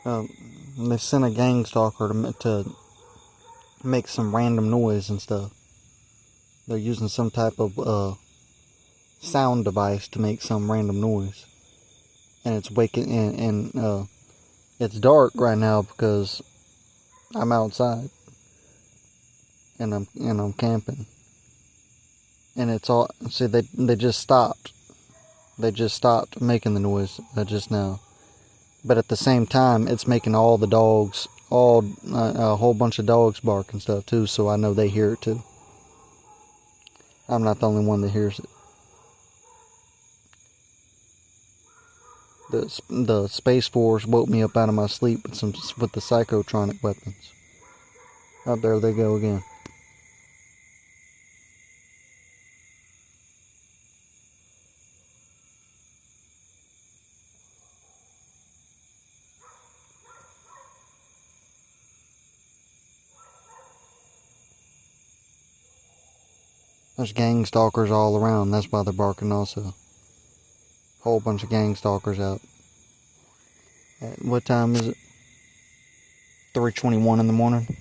They sent a gang stalker to make some random noise and stuff. They're using some type of sound device to make some random noise, and it's waking. And it's dark right now because I'm outside and I'm camping. And it's all, see, they just stopped. They just stopped making the noise just now. But at the same time, it's making all the dogs, a whole bunch of dogs bark and stuff too, so I know they hear it too. I'm not the only one that hears it. The Space Force woke me up out of my sleep with the psychotronic weapons. Oh, there they go again. There's gang stalkers all around. That's why they're barking also. Whole bunch of gang stalkers out. What time is it? 3:21 in the morning.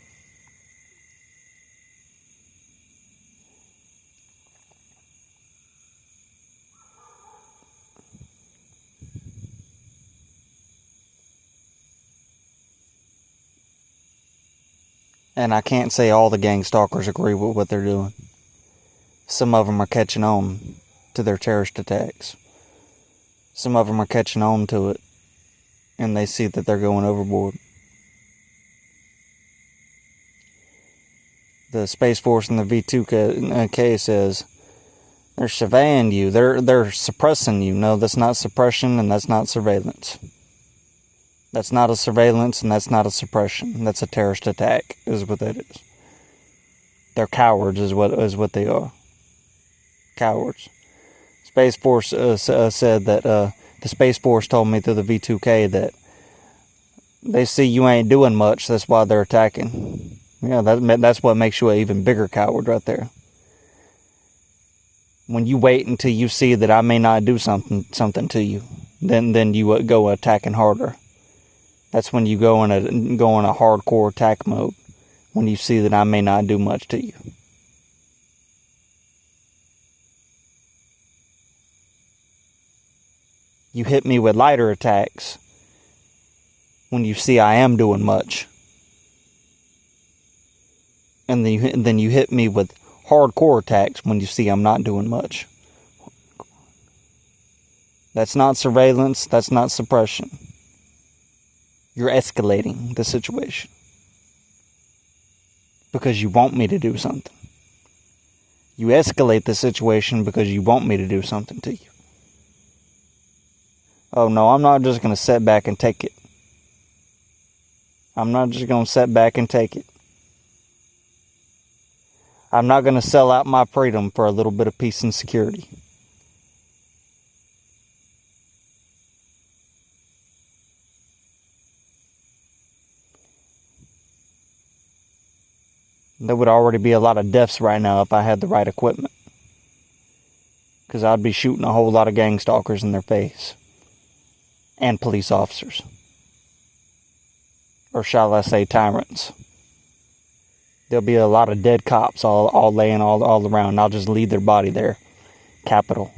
And I can't say all the gang stalkers agree with what they're doing. Some of them are catching on to their terrorist attacks. Some of them are catching on to it, and they see that they're going overboard. The Space Force and the V2K says they're surveying you. They're suppressing you. No, that's not suppression, and that's not surveillance. That's not a surveillance, and that's not a suppression. That's a terrorist attack, is what that is. They're cowards, is what they are. Cowards. Space Force said that the Space Force told me through the V2K that they see you ain't doing much. That's why they're attacking. Yeah, that's what makes you an even bigger coward right there. When you wait until you see that I may not do something to you, then you go attacking harder. That's when you go in a hardcore attack mode. When you see that I may not do much to you. You hit me with lighter attacks when you see I am doing much. And then you hit me with hardcore attacks when you see I'm not doing much. That's not surveillance. That's not suppression. You're escalating the situation. Because you want me to do something. You escalate the situation because you want me to do something to you. Oh no, I'm not just going to sit back and take it. I'm not just going to sit back and take it. I'm not going to sell out my freedom for a little bit of peace and security. There would already be a lot of deaths right now if I had the right equipment. Because I'd be shooting a whole lot of gang stalkers in their face. And police officers. Or shall I say tyrants. There'll be a lot of dead cops all laying all around. I'll just leave their body there. Capital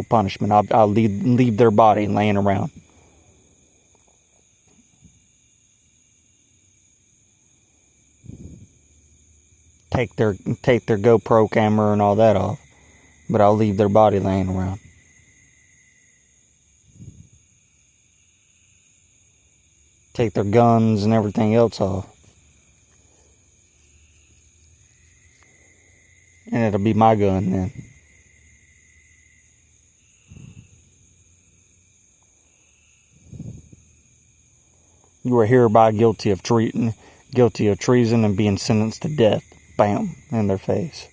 punishment. I'll leave their body laying around. Take their GoPro camera and all that off. But I'll leave their body laying around. Take their guns and everything else off. And it'll be my gun then. You are hereby guilty of treason and being sentenced to death. Bam, in their face.